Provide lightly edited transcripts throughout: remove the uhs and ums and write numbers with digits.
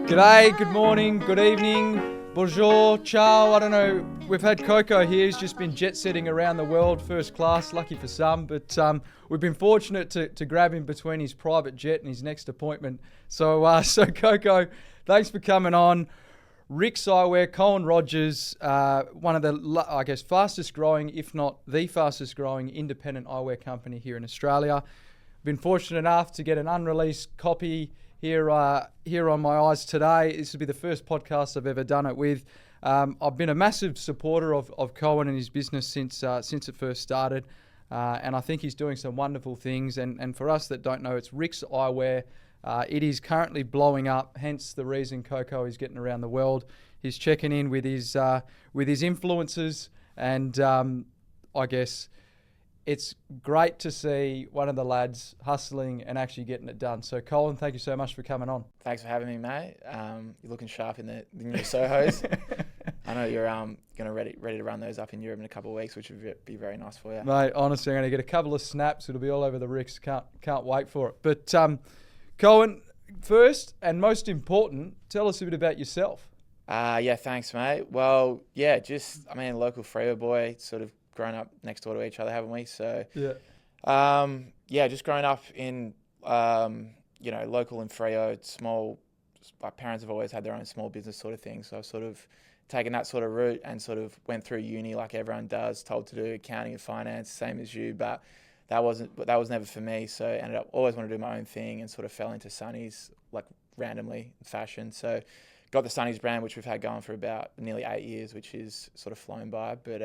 G'day, good morning, good evening, bonjour, ciao, I don't know. We've had Coco here, he's just been jet setting around the world, first class, lucky for some, but we've been fortunate to grab him between his private jet and his next appointment. So Coco, thanks for coming on. RIXX Eyewear, Coen Rodgers, one of the, I guess, fastest growing, if not the fastest growing independent eyewear company here in Australia. Been fortunate enough to get an unreleased copy here on my eyes today. This will be the first podcast I've ever done it with. I've been a massive supporter of Coen and his business since it first started, and I think he's doing some wonderful things. And for us that don't know, it's RIXX Eyewear. It is currently blowing up, hence the reason Coco is getting around the world. He's checking in with his influencers, and I guess it's great to see one of the lads hustling and actually getting it done. So, Colin, thank you so much for coming on. Thanks for having me, mate. You're looking sharp in the new Sohos. I know you're ready to run those up in Europe in a couple of weeks, which would be very nice for you. Mate, honestly, I'm going to get a couple of snaps. It'll be all over the RIXX. Can't wait for it. But, Coen, first and most important, tell us a bit about yourself. Yeah, thanks, mate. Well, yeah, local Freo boy, sort of grown up next door to each other, haven't we? So yeah, just growing up in local in Freo, small. My parents have always had their own small business sort of thing, so I've sort of taken that sort of route and sort of went through uni like everyone does, told to do accounting and finance, same as you, but that was never for me. So ended up always wanted to do my own thing and sort of fell into Sunnies like randomly in fashion. So got the Sunnies brand, which we've had going for about nearly 8 years, which is sort of flown by, but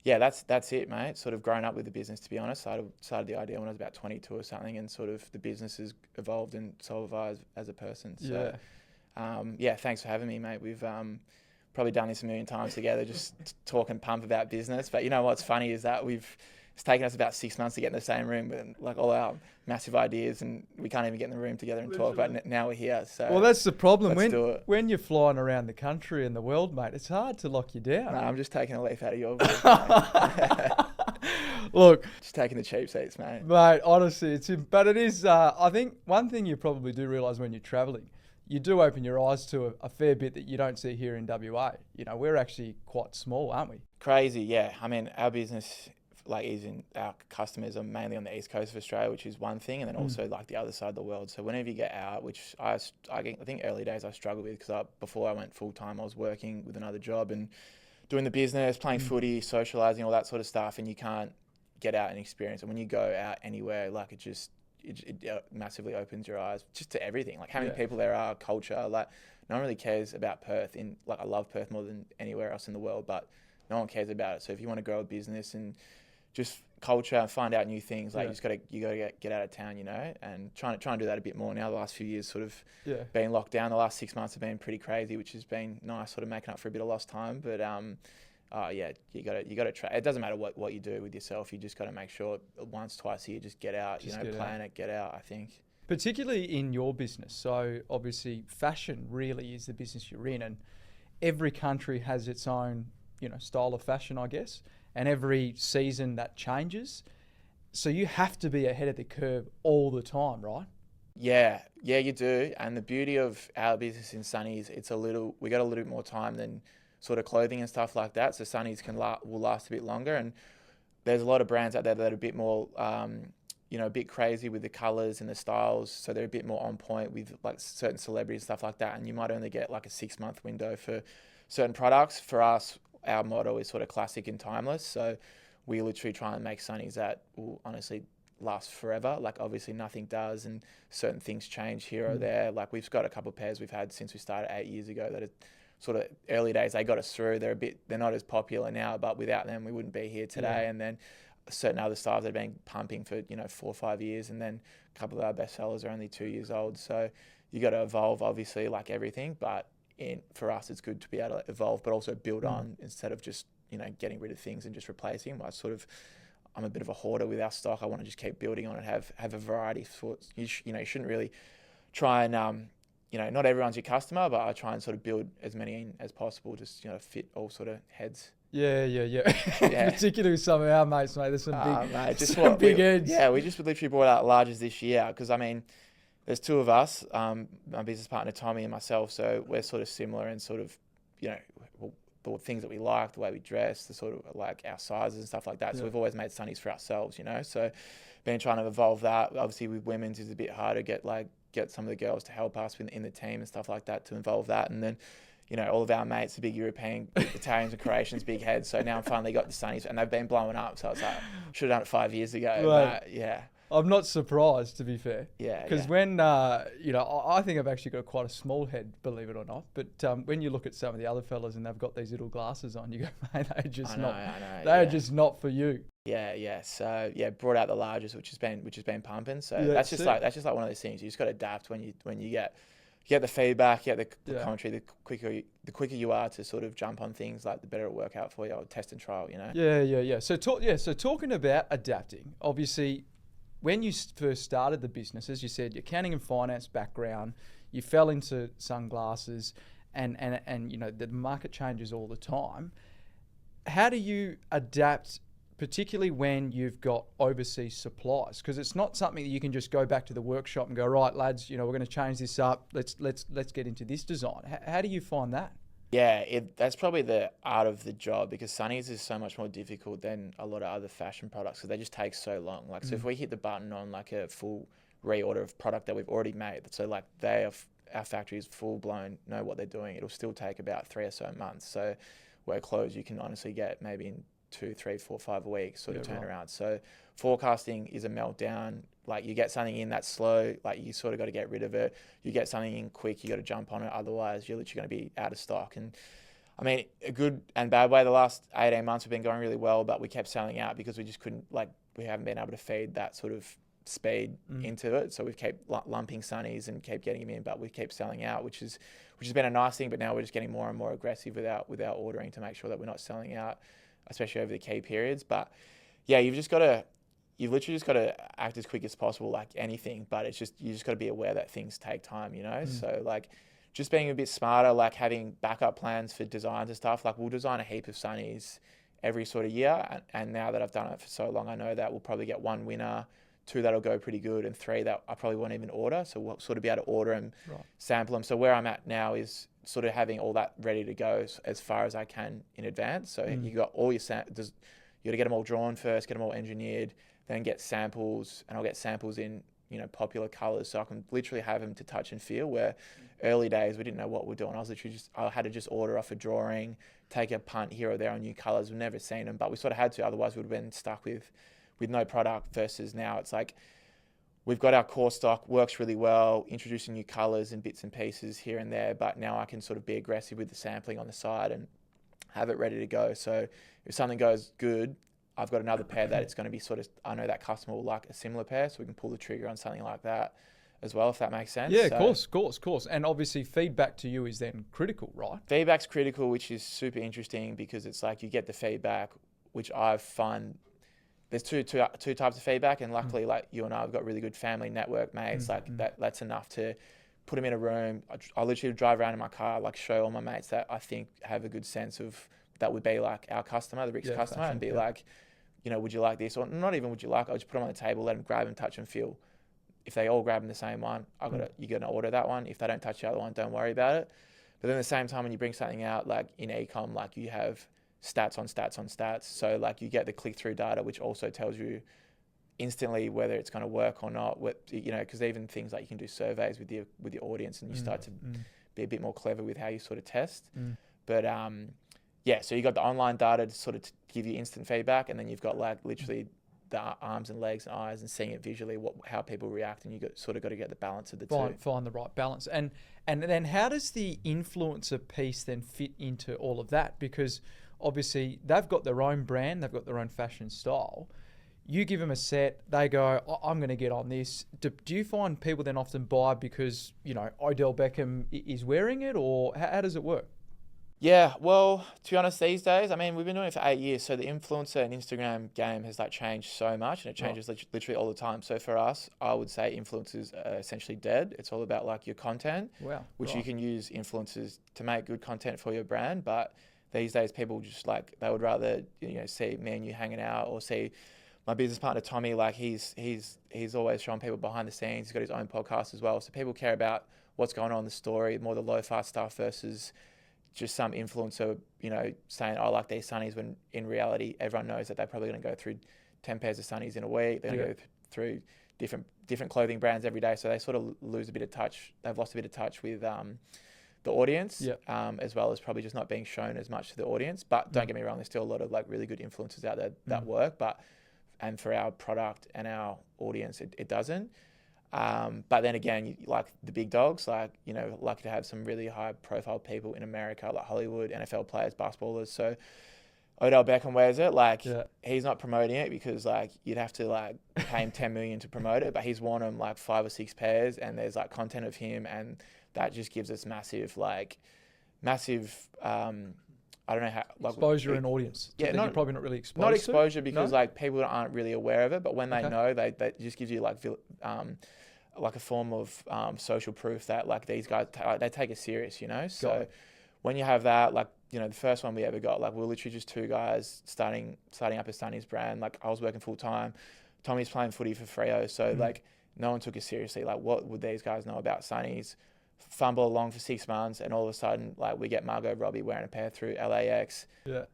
yeah, that's it, mate. Sort of grown up with the business, to be honest. I started the idea when I was about 22 or something, and sort of the business has evolved and so have I as a person. So, yeah, thanks for having me, mate. We've probably done this a million times together, just talk and pump about business. But you know what's funny is that it's taken us about 6 months to get in the same room with like all our massive ideas, and we can't even get in the room together and talk. But now we're here. So well, that's the problem. When you're flying around the country and the world, mate, it's hard to lock you down. No, I'm just taking a leaf out of your book. Look, just taking the cheap seats, mate. Mate, honestly, but it is. I think one thing you probably do realise when you're travelling, you do open your eyes to a fair bit that you don't see here in WA. You know, we're actually quite small, aren't we? Crazy, yeah. I mean, our business, our customers are mainly on the east coast of Australia, which is one thing, and then also like the other side of the world. So whenever you get out, which I think early days I struggled with because before I went full time, I was working with another job and doing the business, playing footy, socialising, all that sort of stuff, and you can't get out and experience. And when you go out anywhere, like it massively opens your eyes just to everything, like how many people there are, culture. Like no one really cares about Perth. I love Perth more than anywhere else in the world, but no one cares about it. So if you want to grow a business and just culture and find out new things, like you gotta get out of town, you know, and trying to do that a bit more now. The last few years sort of being locked down. The last 6 months have been pretty crazy, which has been nice, sort of making up for a bit of lost time. But yeah, you gotta try. It doesn't matter what you do with yourself. You just gotta make sure once, twice a year, just get out. Plan it, get out. I think particularly in your business. So obviously, fashion really is the business you're in, and every country has its own style of fashion, I guess. And every season that changes. So you have to be ahead of the curve all the time, right? Yeah, you do. And the beauty of our business in Sunnies, we got a little bit more time than sort of clothing and stuff like that. So Sunnies will last a bit longer. And there's a lot of brands out there that are a bit more, a bit crazy with the colors and the styles. So they're a bit more on point with like certain celebrities, stuff like that. And you might only get like a 6-month window for certain products. For us, our motto is sort of classic and timeless. So we literally try and make Sunnies that will honestly last forever. Like obviously nothing does, and certain things change here or there. Like we've got a couple of pairs we've had since we started 8 years ago that are sort of early days. They got us through. They're not as popular now, but without them we wouldn't be here today. And then certain other styles that have been pumping for 4 or 5 years, and then a couple of our best sellers are only 2 years old. So you got to evolve, obviously, like everything, but for us, it's good to be able to evolve, but also build on instead of just, getting rid of things and just replacing. I'm a bit of a hoarder with our stock. I want to just keep building on it, have a variety. You shouldn't really try and, not everyone's your customer, but I try and sort of build as many in as possible, just, fit all sort of heads. Yeah. Particularly with some of our mates, mate. There's some big, big heads. Yeah, we just literally brought out larges this year because, there's two of us, my business partner Tommy and myself. So we're sort of similar in sort of, you know, the things that we like, the way we dress, the sort of like our sizes and stuff like that. So we've always made sunnies for ourselves, you know. So been trying to evolve that. Obviously with women's is a bit harder to get some of the girls to help us in the team and stuff like that to involve that. And then, you know, all of our mates are big European, Italians and Croatians, big heads. So now I'm finally got the sunnies and they've been blowing up. So I was like, should have done it 5 years ago. Right. But yeah. I'm not surprised, to be fair. Yeah. Because when, you know, I think I've actually got quite a small head, believe it or not. But when you look at some of the other fellas and they've got these little glasses on, you go, mate, they're just they're just not for you. Yeah. So yeah, brought out the largest, which has been pumping. So that's just like one of those things. You just got to adapt when you get the feedback, the commentary. The quicker you are to sort of jump on things, like the better it'll work out for you. Or test and trial, you know. Yeah. So talking about adapting, obviously. When you first started the business, as you said, your accounting and finance background, you fell into sunglasses, and you know the market changes all the time. How do you adapt, particularly when you've got overseas supplies? Because it's not something that you can just go back to the workshop and go, right, lads, you know, we're going to change this up. Let's get into this design. How do you find that? Yeah, that's probably the art of the job, because sunnies is so much more difficult than a lot of other fashion products because they just take so long. Like, so if we hit the button on like a full reorder of product that we've already made, so like our factory is full blown, know what they're doing, it'll still take about 3 or so months. So where clothes you can honestly get maybe in 2, 3, 4, 5 weeks sort of turnaround. So forecasting is a meltdown. Like, you get something in that's slow, like you sort of got to get rid of it. You get something in quick, you got to jump on it. Otherwise, you're literally going to be out of stock. And I mean, a good and bad way, the last 18 months have been going really well, but we kept selling out because we just couldn't, we haven't been able to feed that sort of speed into it. So we've kept lumping sunnies and keep getting them in, but we keep selling out, which has been a nice thing. But now we're just getting more and more aggressive with our ordering to make sure that we're not selling out, especially over the key periods. But yeah, you've literally just got to act as quick as possible, like anything, but you just got to be aware that things take time, you know? So like just being a bit smarter, like having backup plans for designs and stuff. Like, we'll design a heap of sunnies every sort of year. And now that I've done it for so long, I know that we'll probably get 1 winner, 2 that'll go pretty good, and 3 that I probably won't even order. So we'll sort of be able to order and sample them. So where I'm at now is sort of having all that ready to go as far as I can in advance. So you got all your samples, you got to get them all drawn first, get them all engineered, then get samples, and I'll get samples in, you know, popular colors, so I can literally have them to touch and feel. Where early days we didn't know what we're doing. I had to just order off a drawing, take a punt here or there on new colors. We've never seen them, but we sort of had to. Otherwise, we would have been stuck with no product. Versus now, it's like we've got our core stock, works really well, introducing new colors and bits and pieces here and there. But now I can sort of be aggressive with the sampling on the side and have it ready to go. So if something goes good, I've got another pair that it's going to be sort of, I know that customer will like a similar pair, so we can pull the trigger on something like that as well, if that makes sense. Yeah, of course. And obviously feedback to you is then critical, right? Feedback's critical, which is super interesting because it's like you get the feedback, which I find there's two types of feedback, and luckily like you and I have got really good family network mates, that's enough to put them in a room. I literally drive around in my car, like show all my mates that I think have a good sense of, that would be like our customer, the RIXX customer, and be like, you know, would you like this? Or not even would you like, I'll just put them on the table, let them grab and touch and feel. If they all grab them the same one, you're going to order that one. If they don't touch the other one, don't worry about it. But then at the same time, when you bring something out, like in e-com, like you have stats on stats on stats. So like you get the click-through data, which also tells you instantly whether it's going to work or not. You know, because even things like you can do surveys with your audience, and you start to be a bit more clever with how you sort of test. But yeah, so you got the online data to sort of give you instant feedback, and then you've got like literally the arms and legs and eyes and seeing it visually, how people react, and you got to get the balance of the two. Find the right balance. And then how does the influencer piece then fit into all of that? Because obviously they've got their own brand, they've got their own fashion style. You give them a set, they go, I'm going to get on this. Do you find people then often buy because, you know, Odell Beckham is wearing it, or how does it work? Yeah, well, to be honest, these days, I mean, we've been doing it for 8 years, so the influencer and Instagram game has like changed so much, and it changes literally all the time. So for us, I would say influencers are essentially dead. It's all about like your content, which you can use influencers to make good content for your brand. But these days, people just like, they would rather, you know, see me and you hanging out, or see my business partner Tommy, like he's always showing people behind the scenes. He's got his own podcast as well, so people care about what's going on in the story, more the low-fi stuff versus just some influencer, you know, saying, "I like these sunnies," when in reality, everyone knows that they're probably going to go through 10 pairs of sunnies in a week. They're going to go through different clothing brands every day, so they sort of lose a bit of touch. They've lost a bit of touch with the audience, as well as probably just not being shown as much to the audience. But don't get me wrong, there's still a lot of like really good influencers out there that work, and for our product and our audience, it doesn't. But then again, like the big dogs, like, you know, lucky to have some really high profile people in America, like Hollywood, NFL players, basketballers. So Odell Beckham wears it. Like he's not promoting it because like you'd have to like pay him 10 million to promote it, but he's worn them like 5 or 6 pairs, and there's like content of him, and that just gives us massive, I don't know how, like exposure and audience. Yeah, you're probably not really exposed. Not exposure because like people aren't really aware of it, but when they know, they just gives you like a form of social proof that like these guys they take it serious, you know. So when you have that, like, you know, the first one we ever got, like we were literally just 2 guys starting up a Sunnies brand. Like I was working full time, Tommy's playing footy for Freo, so like no one took it seriously. Like what would these guys know about Sunnies? Fumble along for 6 months, and all of a sudden, like we get Margot Robbie wearing a pair through LAX.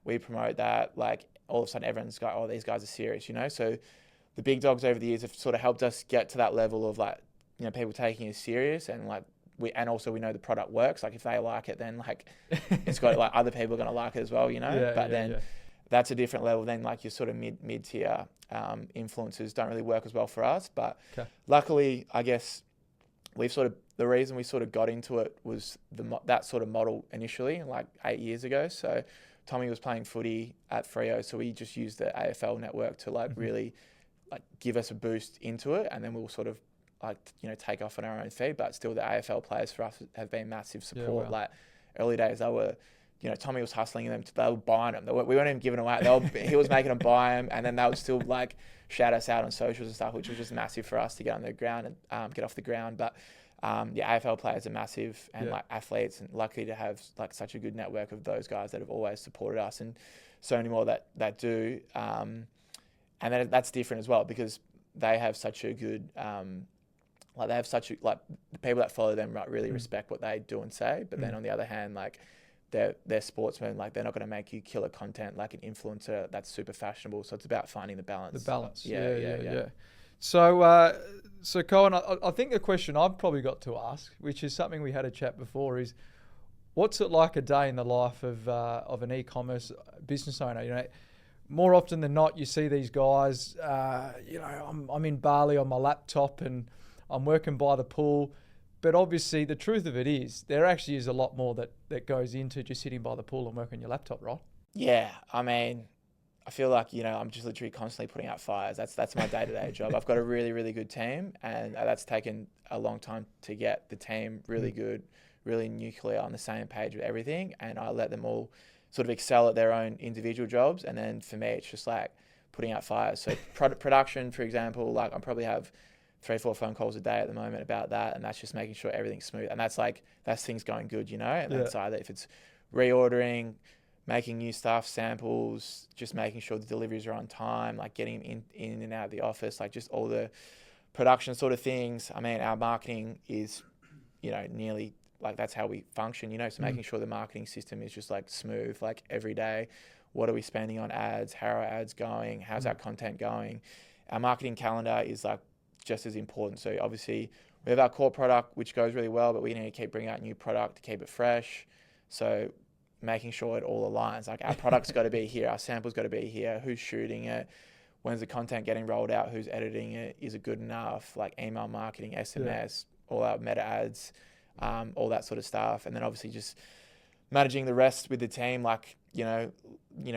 We promote that. Like all of a sudden, everyone's got, oh, these guys are serious, you know. So the big dogs over the years have sort of helped us get to that level of like, you know, people taking it serious, and like and also we know the product works. Like if they like it, then like it's got like other people are gonna like it as well, you know. That's a different level. Then like your sort of mid tier influencers don't really work as well for us. But luckily, I guess the reason we sort of got into it was that sort of model initially, like 8 years ago. So Tommy was playing footy at Freo, so we just used the AFL network to like really like give us a boost into it, and then we'll sort of like, you know, take off on our own feet. But still, the AFL players for us have been massive support. Like early days, they were, you know, Tommy was hustling them. They were buying them. We weren't even giving them away. He was making them buy them, and then they would still like shout us out on socials and stuff, which was just massive for us to get on the ground and get off the ground. But AFL players are massive, and like athletes, and lucky to have like such a good network of those guys that have always supported us, and so many more that do. And then that's different as well because they have such a good, the people that follow them really respect what they do and say. But then on the other hand, like they're sportsmen, like they're not going to make you killer content like an influencer that's super fashionable. So it's about finding the balance. Yeah. So Coen, I think the question I've probably got to ask, which is something we had a chat before, is what's it like a day in the life of an e-commerce business owner? You know, more often than not, you see these guys. You know, I'm in Bali on my laptop and I'm working by the pool, but obviously the truth of it is there actually is a lot more that goes into just sitting by the pool and working on your laptop, right? Yeah, I mean, I feel like, you know, I'm just literally constantly putting out fires. That's my day-to-day job. I've got a really, really good team, and that's taken a long time to get the team really good, really nuclear on the same page with everything. And I let them all sort of excel at their own individual jobs. And then for me, it's just like putting out fires. So production, for example, like I probably have 3-4 phone calls a day at the moment about that. And that's just making sure everything's smooth. And that's things going good, you know, and that's either if it's reordering, making new stuff, samples, just making sure the deliveries are on time, like getting them in and out of the office, like just all the production sort of things. I mean, our marketing is, you know, nearly like that's how we function, you know, so making sure the marketing system is just like smooth, like every day. What are we spending on ads? How are our ads going? How's our content going? Our marketing calendar is like just as important. So obviously we have our core product, which goes really well, but we need to keep bringing out new product to keep it fresh. So making sure it all aligns. Like our product's got to be here, our sample's got to be here, who's shooting it, when's the content getting rolled out, who's editing it, is it good enough, like email marketing, SMS, all our meta ads, all that sort of stuff. And then obviously just managing the rest with the team, like, you know,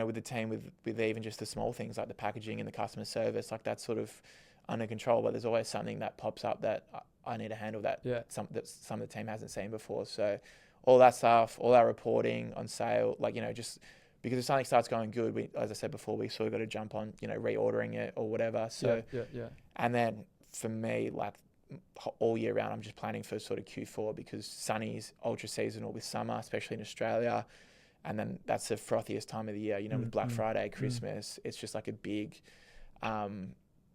with the team with even just the small things like the packaging and the customer service, like that's sort of under control, but there's always something that pops up that I need to handle that some of the team hasn't seen before. So all that stuff, all our reporting on sale, like, you know, just because if something starts going good, as I said before, we sort of got to jump on, you know, reordering it or whatever. So, and then for me, like all year round, I'm just planning for sort of Q4 because sunny's ultra seasonal with summer, especially in Australia. And then that's the frothiest time of the year, you know, with Black Friday, Christmas, it's just like a big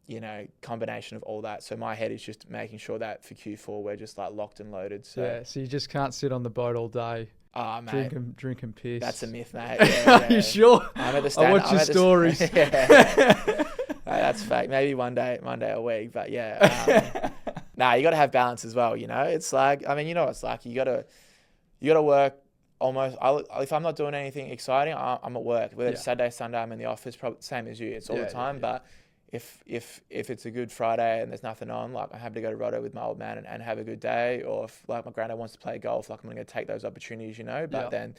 you know, combination of all that. So my head is just making sure that for Q4 we're just like locked and loaded. So Yeah, so you just can't sit on the boat all day. Mate, drinking piss. that's a myth, mate. Yeah, Are you sure? I'm at the I watch your stories. That's fake. Maybe one day a week, but yeah. Nah, you got to have balance as well. You know, it's like, I mean, you know, it's like you got to work almost. If I'm not doing anything exciting, I'm at work. Whether it's Saturday, Sunday, I'm in the office. Probably same as you. It's all the time. But if it's a good Friday and there's nothing on, like I'm happy to go to Roto with my old man and have a good day. Or if like my granddad wants to play golf, like I'm going to take those opportunities, you know. But then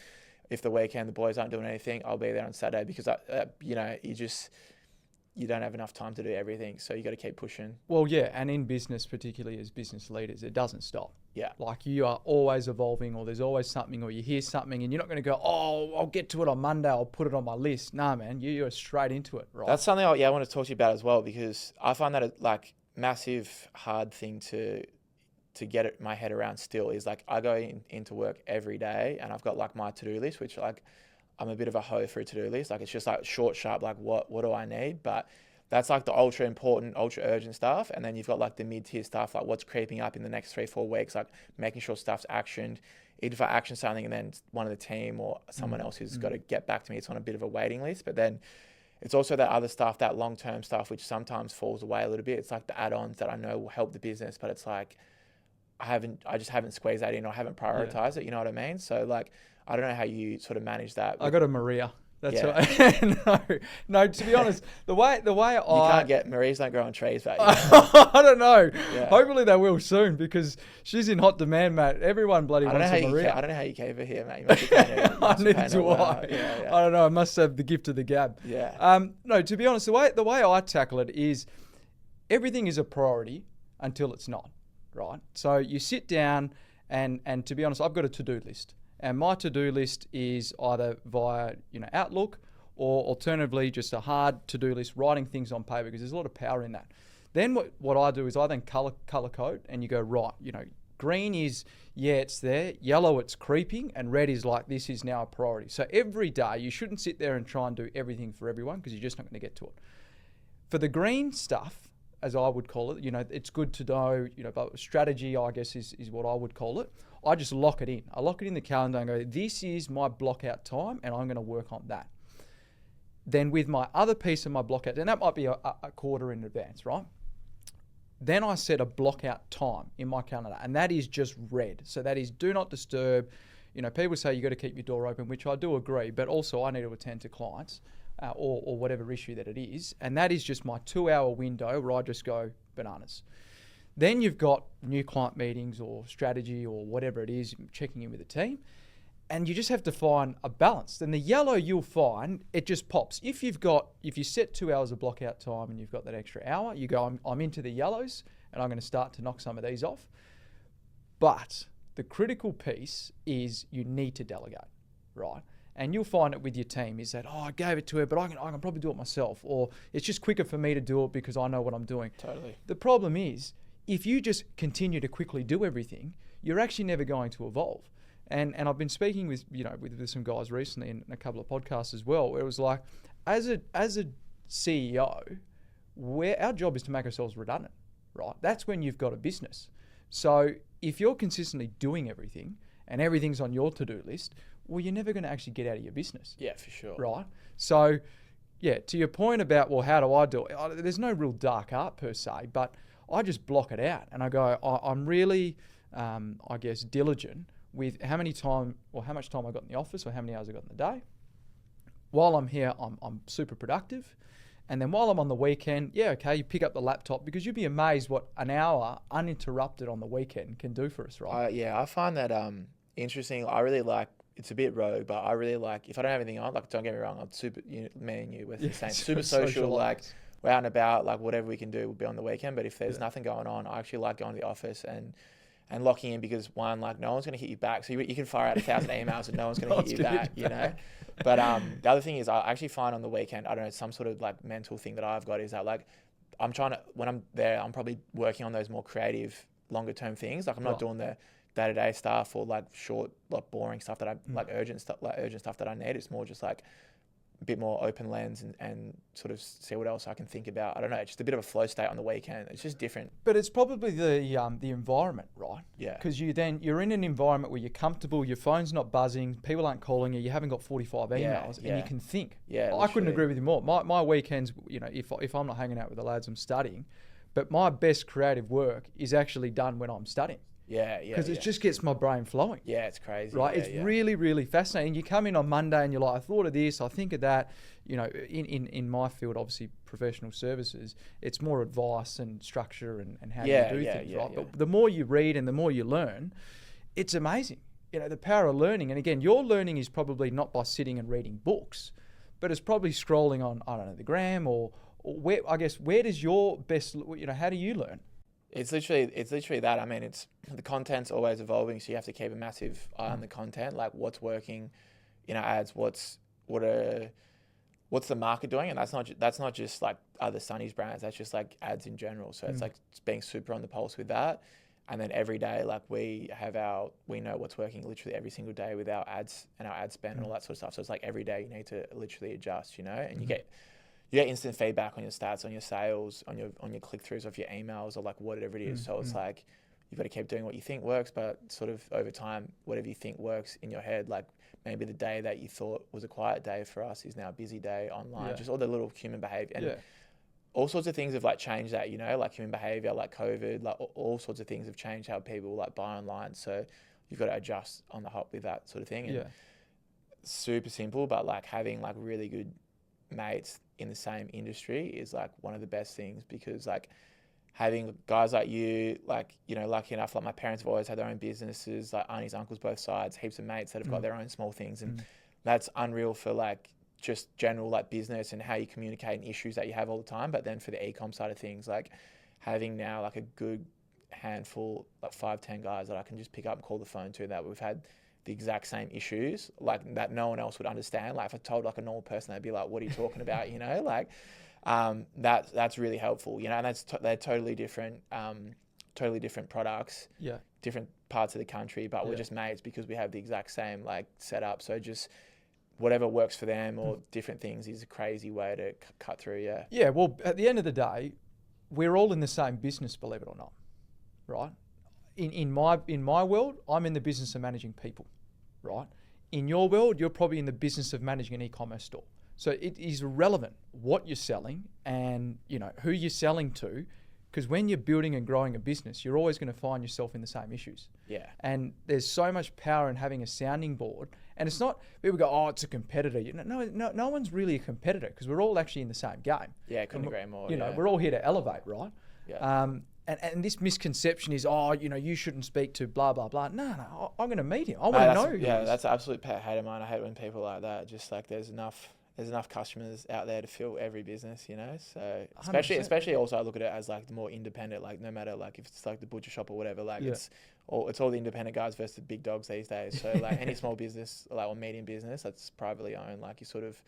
if the weekend the boys aren't doing anything, I'll be there on Saturday because you know, you don't have enough time to do everything. So you got to keep pushing. Well, yeah. And in business, particularly as business leaders, it doesn't stop. Yeah. Like you are always evolving, or there's always something, or you hear something and you're not going to go, oh, I'll get to it on Monday. I'll put it on my list. Nah, man, you're straight into it. Right. That's something I want to talk to you about as well, because I find that a like massive hard thing to get my head around still is like I go into work every day and I've got like my to-do list, which like I'm a bit of a hoe for a to-do list. Like it's just like short, sharp, like what do I need? But that's like the ultra important, ultra urgent stuff. And then you've got like the mid-tier stuff, like what's creeping up in the next 3-4 weeks, like making sure stuff's actioned. Even if I action something and then one of the team or someone else has got to get back to me, it's on a bit of a waiting list. But then it's also that other stuff, that long-term stuff, which sometimes falls away a little bit. It's like the add-ons that I know will help the business, but it's like, I just haven't squeezed that in or haven't prioritized it. You know what I mean? So like, I don't know how you sort of manage that. I got a Maria. That's right. No, to be honest, the way you can't get Marias don't grow on trees, but I don't know. Yeah. Hopefully they will soon because she's in hot demand, mate. Everyone bloody wants a Maria. I don't know how you keep her here, mate. You must be paying her, neither do I. I don't know. I must have the gift of the gab. Yeah. No, to be honest, the way I tackle it is everything is a priority until it's not. Right. So you sit down and to be honest, I've got a to-do list. And my to-do list is either via, Outlook or alternatively just a hard to-do list, writing things on paper because there's a lot of power in that. Then what I do is I then color code and you go, right, green is, it's there, yellow it's creeping, and red is like this is now a priority. So every day you shouldn't sit there and try and do everything for everyone because you're just not going to get to it. For the green stuff, as I would call it, it's good to know, but strategy, I guess, is what I would call it. I just lock it in. I lock it in the calendar and go, this is my block out time and I'm going to work on that. Then with my other piece of my block out, and that might be a quarter in advance, right? Then I set a block out time in my calendar and that is just red. So that is do not disturb. People say you got to keep your door open, which I do agree, but also I need to attend to clients or whatever issue that it is. And that is just my 2-hour window where I just go bananas. Then you've got new client meetings or strategy or whatever it is, checking in with the team, and you just have to find a balance. Then the yellow you'll find, it just pops. If you set 2 hours of block out time and you've got that extra hour, you go, I'm into the yellows and I'm going to start to knock some of these off. But the critical piece is you need to delegate, right? And you'll find it with your team is that, I gave it to her, but I can probably do it myself. Or it's just quicker for me to do it because I know what I'm doing. Totally. The problem is, if you just continue to quickly do everything, you're actually never going to evolve. And I've been speaking with some guys recently in a couple of podcasts as well, where it was like, as a CEO, our job is to make ourselves redundant, right? That's when you've got a business. So if you're consistently doing everything and everything's on your to-do list, well, you're never going to actually get out of your business. Yeah, for sure. Right? So, to your point about, well, how do I do it? There's no real dark art per se, but I just block it out and I go, I'm really, diligent with how much time I got in the office or how many hours I got in the day. While I'm here, I'm super productive. And then while I'm on the weekend, you pick up the laptop because you'd be amazed what an hour uninterrupted on the weekend can do for us, right? I find that interesting. I really like, it's a bit rogue, but I really like, if I don't have anything on, like, don't get me wrong, I'm super, me and you, we're the same, super social, like, we're out and about, like, whatever we can do will be on the weekend. But if there's nothing going on, I actually like going to the office and locking in because, one, like, no one's going to hit you back. So you can fire out 1,000 emails and no one's going to hit you back, But the other thing is I actually find on the weekend, I don't know, some sort of, like, mental thing that I've got is that, like, when I'm there, I'm probably working on those more creative, longer term things. Like, I'm not doing the day-to-day stuff or, like, short, like, boring stuff that I, like, urgent stuff that I need. It's more just, like, a bit more open lens and sort of see what else I can think about. I don't know, just a bit of a flow state on the weekend. It's just different. But it's probably the environment, right? Yeah. Because you're in an environment where you're comfortable, your phone's not buzzing, people aren't calling you, you haven't got 45 emails, and you can think. Yeah, I couldn't agree with you more. My weekends, if I'm not hanging out with the lads, I'm studying. But my best creative work is actually done when I'm studying. Yeah. Because it just gets my brain flowing. Yeah, it's crazy. Right? Yeah, it's really, really fascinating. You come in on Monday and you're like, I thought of this, I think of that. In my field, obviously professional services, it's more advice and structure and how you do things, right? But the more you read and the more you learn, it's amazing. The power of learning. And again, your learning is probably not by sitting and reading books, but it's probably scrolling on, I don't know, the gram or where does your best, how do you learn? It's literally that. I mean, the content's always evolving, so you have to keep a massive eye on the content, like what's working, ads, what's the market doing, and that's not just like other Sunny's brands. That's just like ads in general. So it's like being super on the pulse with that, and then every day, like we know what's working literally every single day with our ads and our ad spend and all that sort of stuff. So it's like every day you need to literally adjust, and you get instant feedback on your stats, on your sales, on your click-throughs of your emails or like whatever it is. So it's like you've got to keep doing what you think works, but sort of over time, whatever you think works in your head, like maybe the day that you thought was a quiet day for us is now a busy day online. Just all the little human behavior and all sorts of things have like changed that, like human behavior, like COVID, like all sorts of things have changed how people like buy online. So you've got to adjust on the hop with that sort of thing. And super simple, but like having like really good mates in the same industry is like one of the best things, because like having guys like you, like, lucky enough, like my parents have always had their own businesses, like aunties, uncles, both sides, heaps of mates that have got their own small things. And that's unreal for like just general like business and how you communicate and issues that you have all the time. But then for the e-com side of things, like having now like a good handful, like 5-10 guys that I can just pick up and call the phone to, that we've had the exact same issues, like that no one else would understand. Like if I told like a normal person, they'd be like, what are you talking about? Like that's really helpful, and they're totally different products, different parts of the country, but we're just mates because we have the exact same like setup. So just whatever works for them or different things is a crazy way to cut through. Yeah. Well, at the end of the day, we're all in the same business, believe it or not, right? In my world, I'm in the business of managing people, right? In your world, you're probably in the business of managing an e-commerce store. So it is relevant what you're selling and who you're selling to, because when you're building and growing a business, you're always going to find yourself in the same issues. Yeah. And there's so much power in having a sounding board. And it's not, people go, oh, it's a competitor. No one's really a competitor, because we're all actually in the same game. Yeah, couldn't agree more. We're all here to elevate, right? Yeah. And this misconception is, you shouldn't speak to blah, blah, blah. No, I'm going to meet him. I want to know who he is. That's an absolute pet hate of mine. I hate when people like that, just like there's enough customers out there to fill every business, So especially also I look at it as like the more independent, like no matter like if it's like the butcher shop or whatever, like it's all the independent guys versus the big dogs these days. So like any small business, like or medium business that's privately owned, like you're sort of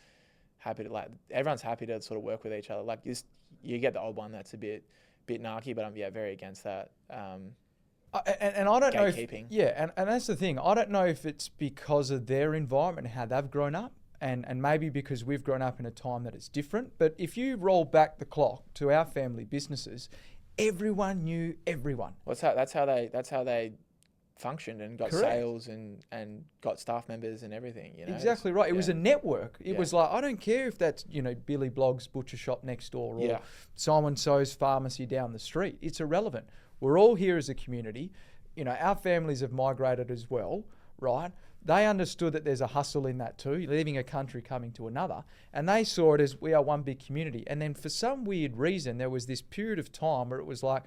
happy to like everyone's happy to sort of work with each other. Like you get the old one that's a bit narky, but I'm very against that. And I don't know and that's the thing. I don't know if it's because of their environment and how they've grown up, and maybe because we've grown up in a time that it's different. But if you roll back the clock to our family businesses, everyone knew everyone. Well, that's how they functioned and got sales and got staff members and everything. Exactly right. It was a network. It was like, I don't care if that's Billy Blogg's butcher shop next door or Simon So's pharmacy down the street. It's irrelevant. We're all here as a community. Our families have migrated as well, right? They understood that there's a hustle in that too, leaving a country, coming to another. And they saw it as we are one big community. And then for some weird reason, there was this period of time where it was like,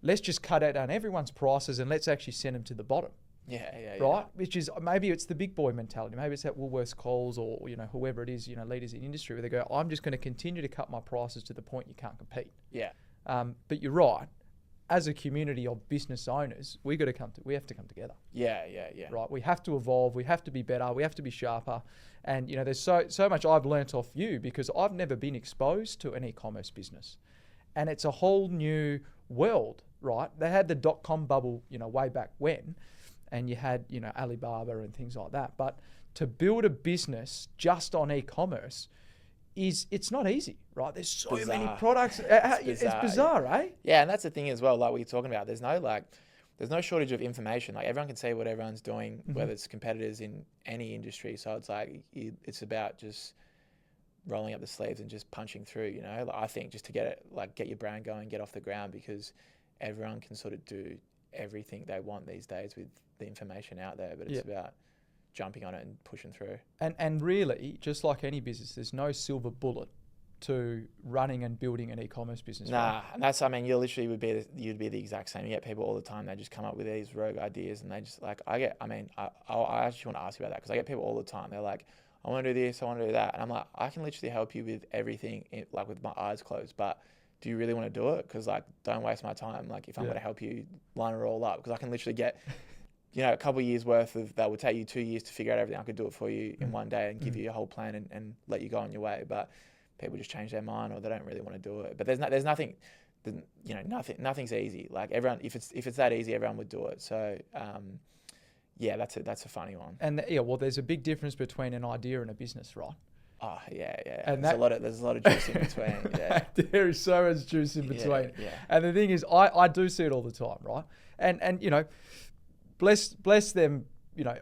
let's just cut out down everyone's prices and let's actually send them to the bottom. Right? Which is, maybe it's the big boy mentality. Maybe it's at Woolworths, Coles, or, whoever it is, leaders in industry, where they go, I'm just going to continue to cut my prices to the point you can't compete. Yeah. But you're right. As a community of business owners, we have to come together. Yeah. Right. We have to evolve. We have to be better. We have to be sharper. And there's so much I've learnt off you, because I've never been exposed to an e-commerce business, and it's a whole new world. Right. They had the .com bubble, way back when, and you had Alibaba and things like that. But to build a business just on e-commerce, Mm. it's not easy, right? There's so many Bizarre. products. It's bizarre, eh? Yeah, and that's the thing as well. Like we're talking about, there's no shortage of information. Like everyone can see what everyone's doing, whether it's competitors in any industry. So it's like it's about just rolling up the sleeves and just punching through. You know, like I think just to get your brand going, get off the ground, because everyone can sort of do everything they want these days with the information out there. But it's about jumping on it and pushing through. And really, just like any business, there's no silver bullet to running and building an e-commerce business. Nah, right? and that's, I mean, you literally you'd be the exact same. You get people all the time, they just come up with these rogue ideas, and they just like, I actually want to ask you about that, because I get people all the time. They're like, I want to do this, I want to do that. And I'm like, I can literally help you with everything, like with my eyes closed, but do you really want to do it? Because like, don't waste my time. Like if I'm going to help you line it all up, because I can literally get, a couple of years worth of, that would take you 2 years to figure out everything. I could do it for you in one day and give you a whole plan and let you go on your way. But people just change their mind, or they don't really want to do it. But there's nothing, nothing's easy. Like everyone, if it's that easy, everyone would do it. So, that's a funny one. And well, there's a big difference between an idea and a business, right? Oh yeah. And there's a lot of juice in between. Yeah. There is so much juice in between. Yeah. And the thing is, I do see it all the time, right? And bless them,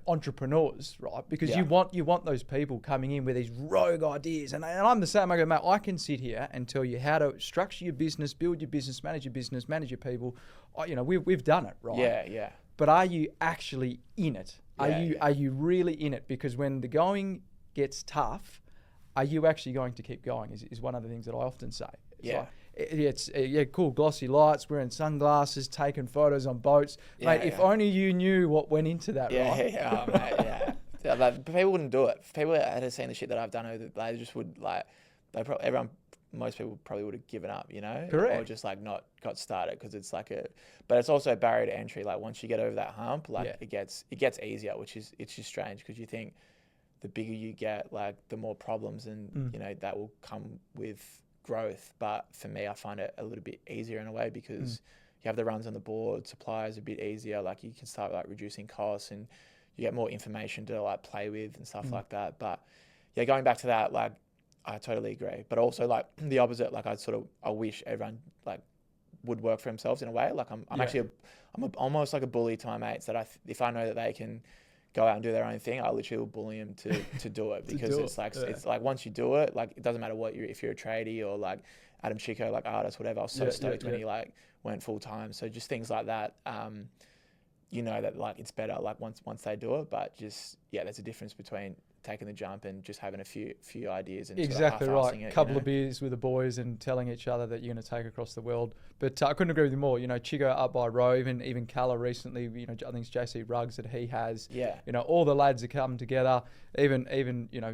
entrepreneurs, right? Because you want those people coming in with these rogue ideas. And I'm the same. I go, mate, I can sit here and tell you how to structure your business, build your business, manage your people. We've done it, right? Yeah. But are you actually in it? Are you really in it? Because when the going gets tough, are you actually going to keep going? Is one of the things that I often say. It's cool, glossy lights, wearing sunglasses, taking photos on boats. Mate, if only you knew what went into that, right? Yeah, mate, yeah. Like, people wouldn't do it. If people had seen the shit that I've done, they just would, like, most people probably would have given up, Correct. Or just like not got started, because it's like but it's also a barrier to entry. Like once you get over that hump, like it gets easier, it's just strange, because you think the bigger you get, like the more problems and that will come with growth. But for me, I find it a little bit easier in a way, because you have the runs on the board, suppliers a bit easier, like you can start like reducing costs, and you get more information to like play with and stuff like that. But yeah, going back to that, like I totally agree. But also like the opposite, like I wish everyone like would work for themselves in a way. Like I'm almost like a bully to my mates, that if I know that they can go out and do their own thing, I literally will bully them to do it, because it's like once you do it, like it doesn't matter if you're a tradie or like Adam Chico, like artist, whatever. I was so stoked when he like went full time. So just things like that, that like it's better like once they do it. But just there's a difference between taking the jump and just having a few ideas and exactly sort of right. A couple of beers with the boys and telling each other that you're going to take across the world. But I couldn't agree with you more. Chico up by Roe, even Calla recently. I think it's JC Ruggs that he has. Yeah. All the lads are coming together. Even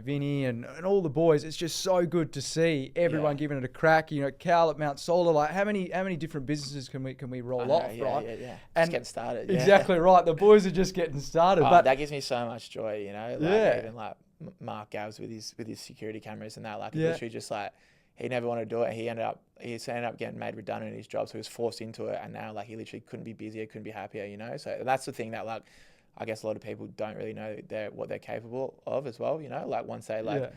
Vinny and all the boys. It's just so good to see everyone giving it a crack. Cal at Mount Solar. Like how many different businesses can we roll off? Right. Yeah. And just getting started. Exactly right. The boys are just getting started. Oh, but that gives me so much joy. Even like Mark Gavs with his security cameras and that, like literally just like he never wanted to do it. He ended up getting made redundant in his job, so he was forced into it, and now like he literally couldn't be busier, couldn't be happier, So that's the thing that like I guess a lot of people don't really know what they're capable of as well, like once they like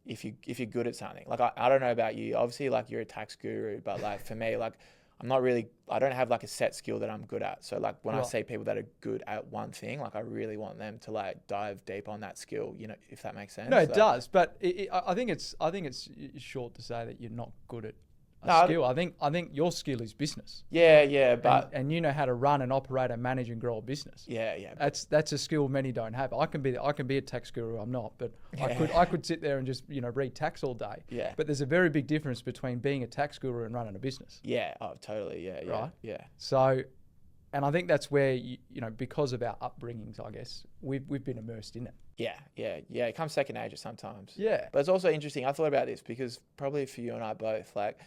if you're good at something. Like I don't know about you, obviously like you're a tax guru, but like for me, like I don't have like a set skill that I'm good at. So like when I see people that are good at one thing, like I really want them to like dive deep on that skill, if that makes sense. No, it does. But I think it's short to say that you're not good at a skill. I think your skill is business. Yeah, but and you know how to run and operate and manage and grow a business. Yeah. That's a skill many don't have. I can be a tax guru. I'm not, but I could sit there and just read tax all day. Yeah. But there's a very big difference between being a tax guru and running a business. Yeah. Oh, totally. Yeah. Right. Yeah. So, and I think that's where because of our upbringings, I guess we've been immersed in it. Yeah. It comes second nature sometimes. Yeah. But it's also interesting. I thought about this because probably for you and I both, like,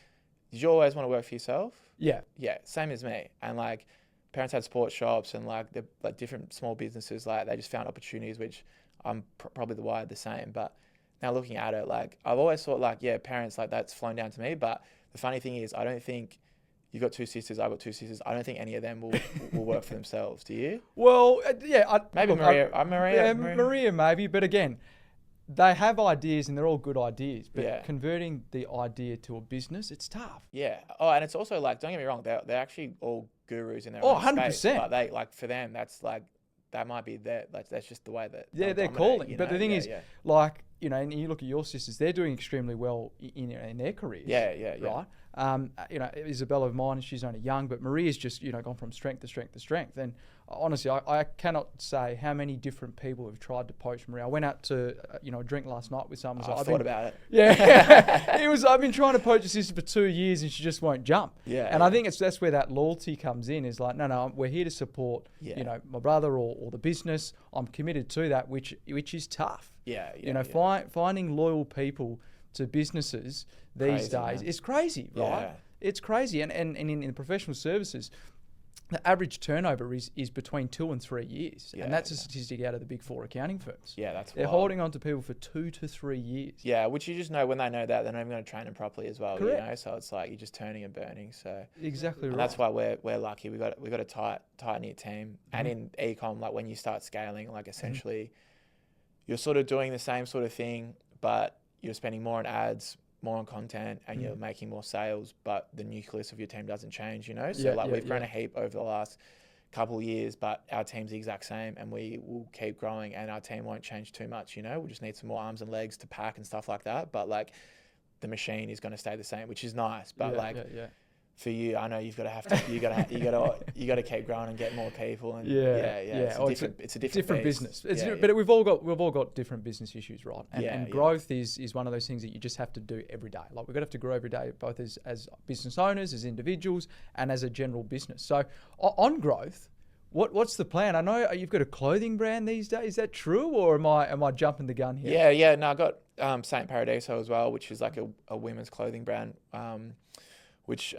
did you always want to work for yourself? Yeah. Yeah, same as me. And like parents had sports shops and like the like different small businesses, like they just found opportunities, which I'm probably wired the same. But now looking at it, like I've always thought like, parents, like that's flown down to me. But the funny thing is, I don't think you've got two sisters, I've got two sisters. I don't think any of them will work for themselves. Do you? Well, Maybe Maria. Maria maybe. But again, they have ideas and they're all good ideas, but Yeah. converting the idea to a business, it's tough. Yeah. Oh, and it's also like, don't get me wrong, they're actually all gurus in their Oh, own space. 100%. But they, like, for them, that's like, that might be their, like, that's just the way that Yeah, they'll they're dominate, calling. you But the know? thing Yeah, is, yeah. like, you know, and you look at your sisters, they're doing extremely well in their careers. Yeah, yeah, yeah. Right? You know, Isabella of mine, she's only young, but Maria's just, you know, gone from strength to strength to strength. And honestly, I cannot say how many different people have tried to poach Maria. I went out to, you know, a drink last night with someone. I thought about it. Yeah. I've been trying to poach a sister for 2 years and she just won't jump. Yeah. And I think that's where that loyalty comes in, is like, no, we're here to support, Yeah. you know, my brother or the business. I'm committed to that, which is tough. Yeah, You know, finding loyal people to businesses these Crazy, days man. is crazy, right? Yeah. It's crazy. And in professional services, the average turnover is between 2 and 3 years. Yeah, and that's a statistic out of the big 4 accounting firms. Yeah, that's They're wild. holding on to people for 2 to 3 years. Yeah, which you just know when they know that, they're not even going to train them properly as well, Correct. you know? So it's like you're just turning and burning. So Exactly and right. that's why we're lucky. We got a tight knit team. And in ecom, like when you start scaling, like essentially you're sort of doing the same sort of thing, but you're spending more on ads, more on content, and you're making more sales, but the nucleus of your team doesn't change, you know? So we've grown a heap over the last couple of years, but our team's the exact same, and we will keep growing, and our team won't change too much, you know? We just need some more arms and legs to pack and stuff like that. But like the machine is going to stay the same, which is nice. But for you, I know you got to keep growing and get more people. And it's a different business. beast. But we've all got different business issues, right? And Yeah. growth is one of those things that you just have to do every day. Like we've got to have to grow every day, both as business owners, as individuals, and as a general business. So on growth, what's the plan? I know you've got a clothing brand these days. Is that true, or am I jumping the gun here? Yeah. No, I got Saint Paradiso as well, which is like a women's clothing brand. Which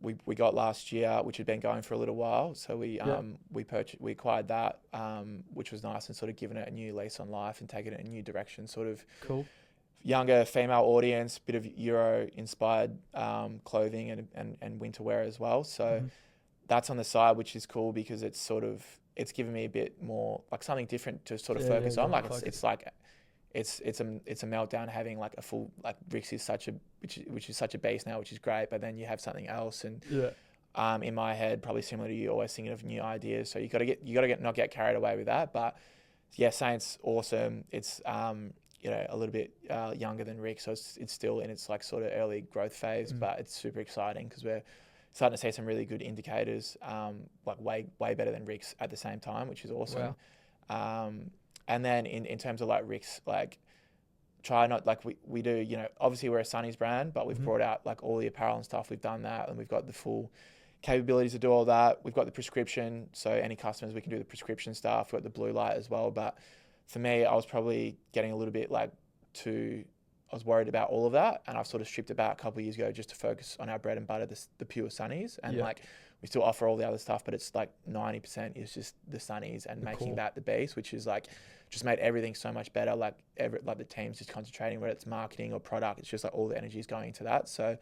we got last year, which had been going for a little while. So we acquired that, which was nice, and sort of given it a new lease on life and taken it in a new direction. Sort of cool, younger female audience, bit of Euro inspired clothing and winter wear as well. So that's on the side, which is cool because it's given me a bit more like something different to sort of focus on. Like it's a meltdown having like a full, like RIXX is which is such a beast now, which is great. But then you have something else, and in my head, probably similar to you, always thinking of new ideas. So you got to not get carried away with that. But yeah, Saint's awesome. It's you know, a little bit younger than RIXX, so it's still in its like sort of early growth phase, but it's super exciting because we're starting to see some really good indicators, like way better than RIXX at the same time, which is awesome. Wow. And then in terms of like RIXX, like try not like we do, you know, obviously we're a Sunnies brand, but we've brought out like all the apparel and stuff. We've done that, and we've got the full capabilities to do all that. We've got the prescription, so any customers, we can do the prescription stuff. We've got the blue light as well. But for me, I was probably getting a little bit I was worried about all of that, and I've sort of stripped it back a couple of years ago just to focus on our bread and butter, the pure Sunnies. And like we still offer all the other stuff, but it's like 90% is just the Sunnies and making that the base, which is like just made everything so much better. Like the team's just concentrating, whether it's marketing or product, it's just like all the energy is going into that. So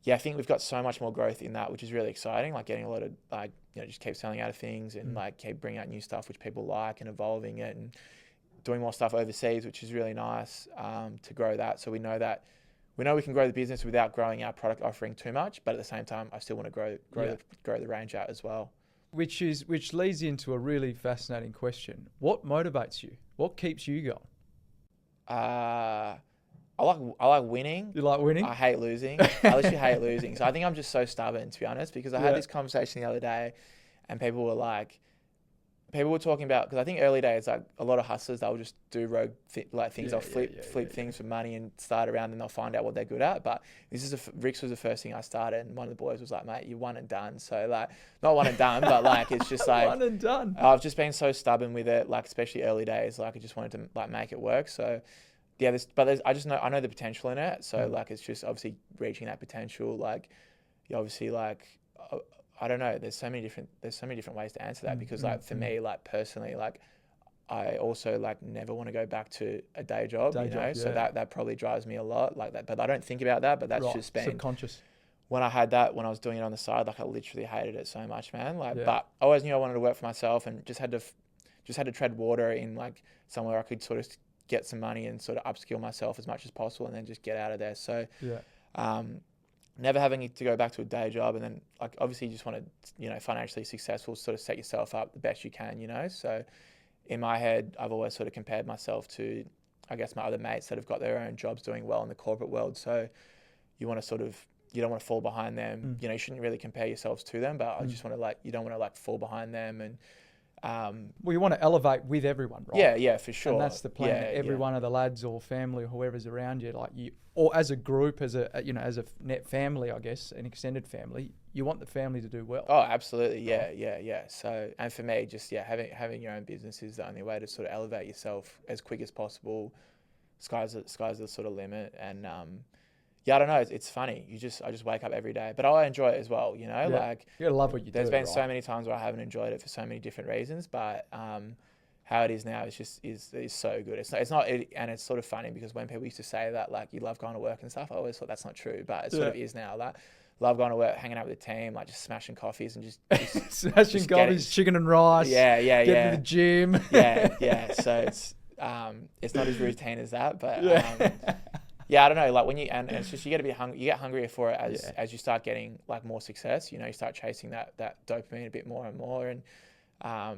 yeah, I think we've got so much more growth in that, which is really exciting. Like getting a lot of like, you know, just keep selling out of things and like keep bringing out new stuff which people like and evolving it and doing more stuff overseas, which is really nice to grow that. So we know we can grow the business without growing our product offering too much, but at the same time, I still want to grow the range out as well. Which leads into a really fascinating question. What motivates you? What keeps you going? I like winning. You like winning? I hate losing. I literally hate losing. So I think I'm just so stubborn, to be honest, because I had this conversation the other day, and people were talking about, because I think early days, like a lot of hustlers, they'll just do rogue things. They'll flip things for money and start around, and they'll find out what they're good at. But RIXX was the first thing I started, and one of the boys was like, "Mate, you're one and done." So like, not one and done, but like it's just like one and done. I've just been so stubborn with it, like especially early days. Like I just wanted to like make it work. So yeah, I know the potential in it. So like it's just obviously reaching that potential. Like you obviously like. I don't know. There's so many different ways to answer that because like for me, like personally, like I also like never want to go back to a day job, you know? So that probably drives me a lot like that, but I don't think about that, but that's just been subconscious. When I had that, when I was doing it on the side, like I literally hated it so much, man. Like, but I always knew I wanted to work for myself and just had to tread water in like somewhere I could sort of get some money and sort of upskill myself as much as possible, and then just get out of there. So, never having to go back to a day job, and then like obviously you just want to, financially successful, sort of set yourself up the best you can, So in my head, I've always sort of compared myself to, I guess, my other mates that have got their own jobs doing well in the corporate world. So you want to sort of, you don't want to fall behind them. You shouldn't really compare yourselves to them, but I just want to you don't want to fall behind them. And well, you want to elevate with everyone, right? Yeah, for sure. And that's the plan. Every one of the lads or family or whoever's around you, or as a group, as a net family, I guess, an extended family, you want the family to do well. Oh, absolutely. Yeah. So, and for me, just having your own business is the only way to sort of elevate yourself as quick as possible. Sky's the sort of limit, and I don't know. It's funny. I just wake up every day, but I enjoy it as well. You gotta love what you do. There's been so many times where I haven't enjoyed it for so many different reasons, but how it is now is so good. And it's sort of funny because when people used to say that you love going to work and stuff, I always thought that's not true, but it sort of is now. Love going to work, hanging out with the team, just smashing coffees and just smashing coffees, chicken and rice. Getting to the gym. So it's not as routine as that, but. I don't know. When and it's just you get hungrier for it as you start getting more success. You start chasing that dopamine a bit more and more. And I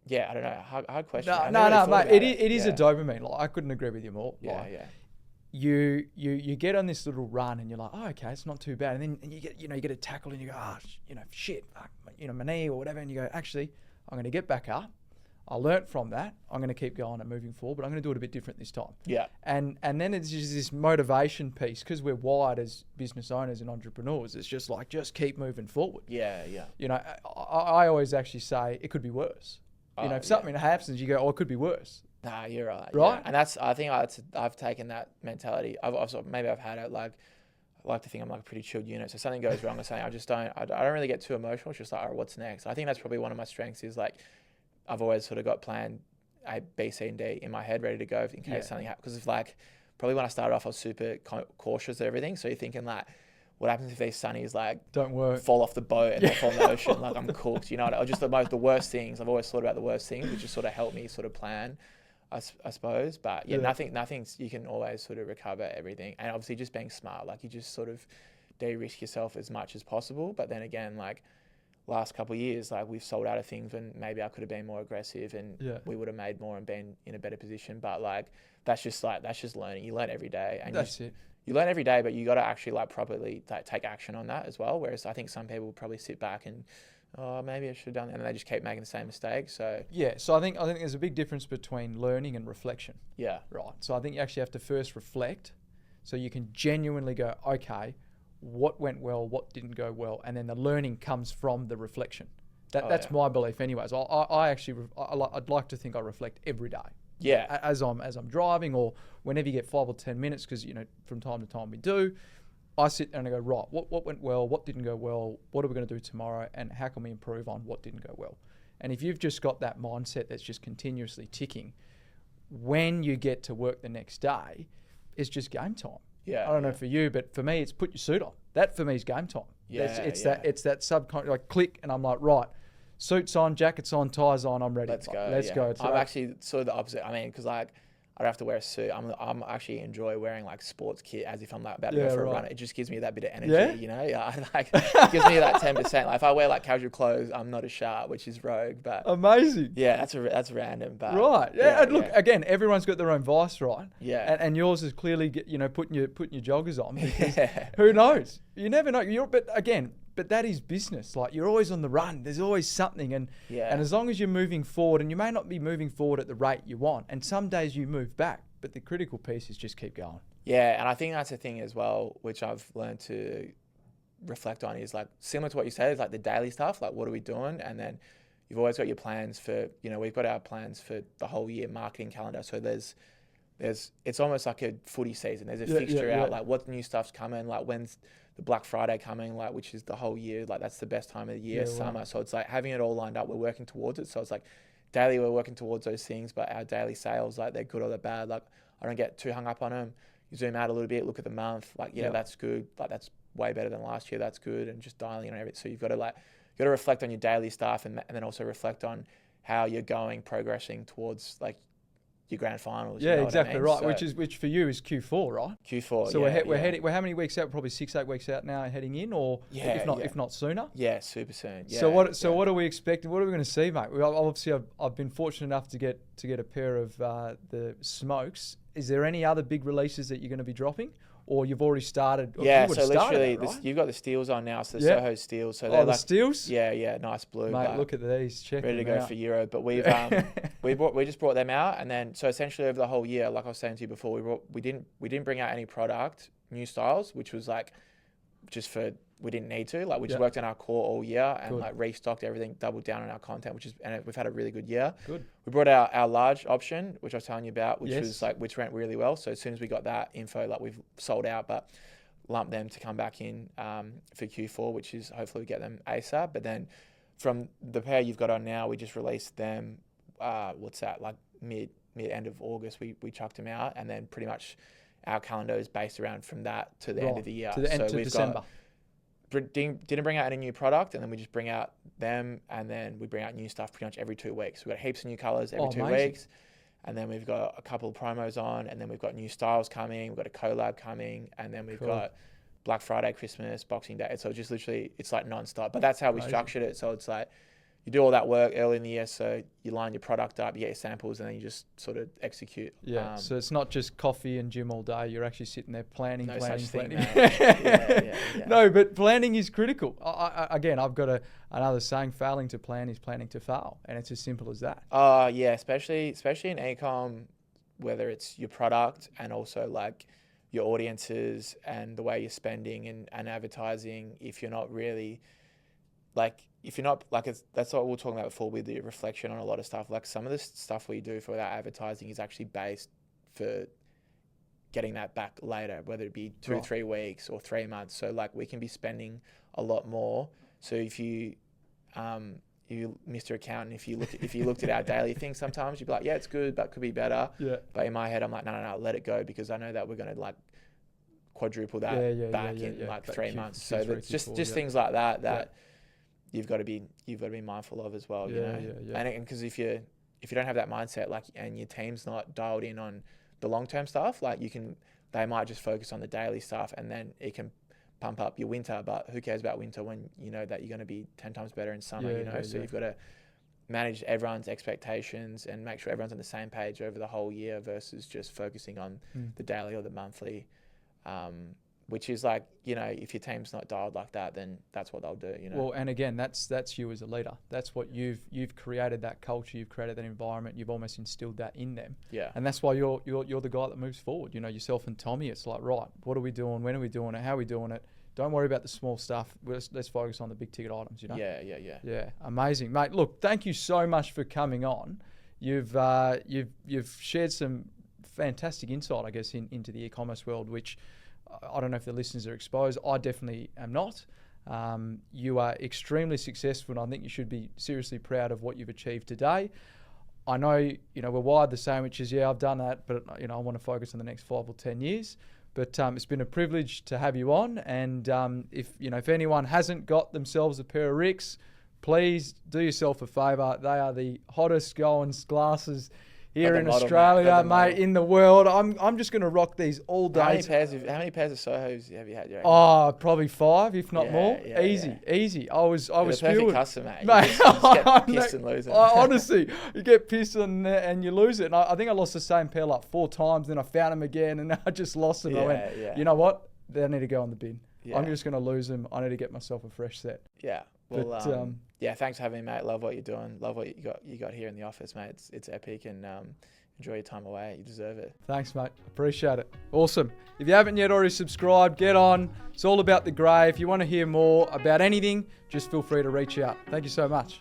don't know. Hard question. No, mate. It is a dopamine. I couldn't agree with you more. You get on this little run and you're like, oh, okay, it's not too bad. And then you get a tackle and you go, shit, my knee or whatever. And you go, actually, I'm going to get back up. I learnt from that. I'm going to keep going and moving forward, but I'm going to do it a bit different this time. Yeah. And then it's just this motivation piece because we're wired as business owners and entrepreneurs. It's just just keep moving forward. Yeah. I always actually say it could be worse. If something happens, you go, oh, it could be worse. Nah, you're right. Right. Yeah. And I think I've taken that mentality. Maybe I've had it I like to think I'm a pretty chilled unit. So something goes wrong, I'm saying I don't really get too emotional. It's just all right, what's next? I think that's probably one of my strengths is I've always sort of got plan A, B, C, and D in my head ready to go in case something happens. Because probably when I started off, I was super cautious of everything. So you're thinking what happens if these sunnies don't work, fall off the boat and they fall in the ocean? I'm cooked, or just the worst things. I've always thought about the worst things, which just sort of helped me sort of plan, I suppose. But nothing's, you can always sort of recover everything. And obviously just being smart, you just sort of de-risk yourself as much as possible. But then again, last couple of years, we've sold out of things when maybe I could have been more aggressive and we would have made more and been in a better position. But that's just learning. You learn every day, and that's it. You learn every day, but you got to actually properly take action on that as well. Whereas I think some people probably sit back and, oh, maybe I should have done that, and they just keep making the same mistake. So so I think there's a big difference between learning and reflection. Yeah. Right. So I think you actually have to first reflect, so you can genuinely go, okay, what went well, what didn't go well, and then the learning comes from the reflection. That's my belief, anyways. I'd like to think I reflect every day. Yeah. As I'm driving, or whenever you get 5 or 10 minutes, because from time to time we do. I sit there and I go, right, what went well, what didn't go well, what are we going to do tomorrow, and how can we improve on what didn't go well? And if you've just got that mindset that's just continuously ticking, when you get to work the next day, it's just game time. Yeah, I don't know for you, but for me, it's put your suit on. That for me is game time. It's that subconscious, click, and I'm like, right, suits on, jackets on, ties on, I'm ready. Let's go. Let's go. I'm actually sort of the opposite. I mean, because I don't have to wear a suit. I'm actually enjoy wearing sports kit as if I'm about to go for a run. It just gives me that bit of energy, it gives me that 10%. If I wear casual clothes, I'm not as sharp, which is rogue. But amazing. Yeah, that's random. But right. Yeah. And look, again, everyone's got their own vice, right? Yeah. And yours is clearly putting your joggers on. Because who knows? You never know. But that is business. You're always on the run. There's always something. And as long as you're moving forward, and you may not be moving forward at the rate you want, and some days you move back, but the critical piece is just keep going. Yeah, and I think that's the thing as well, which I've learned to reflect on is similar to what you said, is the daily stuff, what are we doing? And then you've always got your plans for, we've got our plans for the whole year marketing calendar. So it's almost like a footy season. There's a fixture out, what new stuff's coming, when's the Black Friday coming, which is the whole year, that's the best time of the year, summer. So it's having it all lined up, we're working towards it. So it's daily we're working towards those things, but our daily sales, they're good or they're bad. I don't get too hung up on them. You zoom out a little bit, look at the month, that's good. That's way better than last year. That's good. And just dialing in on everything. So you've got to reflect on your daily stuff and then also reflect on how you're progressing towards your grand finals. Yeah, you know exactly what I mean? right. So which for you is Q4, right? Q4. So yeah, we're heading. We're how many weeks out? Probably 6-8 weeks out now, heading in, or if not sooner. Yeah, super soon. Yeah, So what are we expecting? What are we going to see, mate? Obviously, I've been fortunate enough to get a pair of the smokes. Is there any other big releases that you're going to be dropping, or you've already started? Yeah, you so literally, that, right? you've got the steels on now. So the Yep. Soho steels. So Oh, they're the like steels. yeah, nice blue. Mate, look at these. Check ready to them go out. for Euro. But we just brought them out, and then so essentially over the whole year, like I was saying to you before, we didn't bring out any product, new styles, which was like just for we didn't need to. Like we just worked on our core all year and like restocked everything, doubled down on our content, and we've had a really good year. Good. We brought out our large option, which I was telling you about, which went really well. So as soon as we got that info, like we've sold out, but lump them to come back in for Q4, which is hopefully we get them ASAP. But then from the pair you've got on now, we just released them. Like mid end of August, we chucked them out, and then pretty much our calendar is based around from that to the end of the year. To the end of December. Didn't bring out any new product, and then we just bring out them, and then we bring out new stuff pretty much every 2 weeks. We've got heaps of new colors every 2 weeks. And then we've got a couple of promos on, and then we've got new styles coming. We've got a collab coming, and then we've got Black Friday, Christmas, Boxing Day. So just literally, it's like non-stop. But that's how we structured it. So it's like you do all that work early in the year. So you line your product up, you get your samples, and then you just sort of execute. Yeah. So it's not just coffee and gym all day. You're actually sitting there planning. Yeah. No, but planning is critical. Again, I've got another saying: failing to plan is planning to fail, and it's as simple as that. Yeah, especially in e-com, whether it's your product and also like your audiences and the way you're spending and advertising. If you're not really that's what we were talking about before with the reflection on a lot of stuff. Like some of the stuff we do for that advertising is actually based for getting that back later, whether it be 2 or 3 weeks or 3 months. So like we can be spending a lot more. So if you Mr. Accountant, if you looked at our daily thing, sometimes you'd be like, yeah, it's good, but could be better. Yeah. But in my head, I'm like, no, let it go, because I know that we're going to like quadruple that in 3 months. So it's just things like that you've got to be mindful of as well. You know. And because if you don't have that mindset, like, and your team's not dialed in on the long term stuff, like they might just focus on the daily stuff, and then it can pump up your winter. But who cares about winter when you know that you're going to be 10 times better in summer? So you've got to manage everyone's expectations and make sure everyone's on the same page over the whole year versus just focusing on the daily or the monthly. Which is like, if your team's not dialed like that, then that's what they'll do, Well, and again, that's you as a leader. That's what you've created, that culture, you've created that environment, you've almost instilled that in them. Yeah. And that's why you're the guy that moves forward. Yourself and Tommy, it's like, right, what are we doing? When are we doing it? How are we doing it? Don't worry about the small stuff. Let's focus on the big ticket items, Yeah, amazing. Mate, look, thank you so much for coming on. You've shared some fantastic insight, I guess, into the e-commerce world, which I don't know if the listeners are exposed. I definitely am not. You are extremely successful, and I think you should be seriously proud of what you've achieved today. I know, we're wired the same, which is, I've done that, but, I want to focus on the next 5 or 10 years. But it's been a privilege to have you on. And if anyone hasn't got themselves a pair of RIXX, please do yourself a favour. They are the hottest going glasses here in Australia, mate, in the world. I'm just going to rock these all day. How many pairs of Sohos have you had? Oh, probably 5, if not more. Easy. I was perfect spewing. Customer, mate. You just get pissed and lose it. Honestly, you get pissed and you lose it. And I think I lost the same pair like 4 times. Then I found them again, and I just lost them. I went, you know what? They need to go in the bin. I'm just going to lose them. I need to get myself a fresh set. Yeah. Well, thanks for having me, mate. Love what you're doing. Love what you got here in the office, mate. It's epic, and enjoy your time away. You deserve it. Thanks, mate. Appreciate it. Awesome. If you haven't yet already subscribed, get on. It's all about the grey. If you want to hear more about anything, just feel free to reach out. Thank you so much.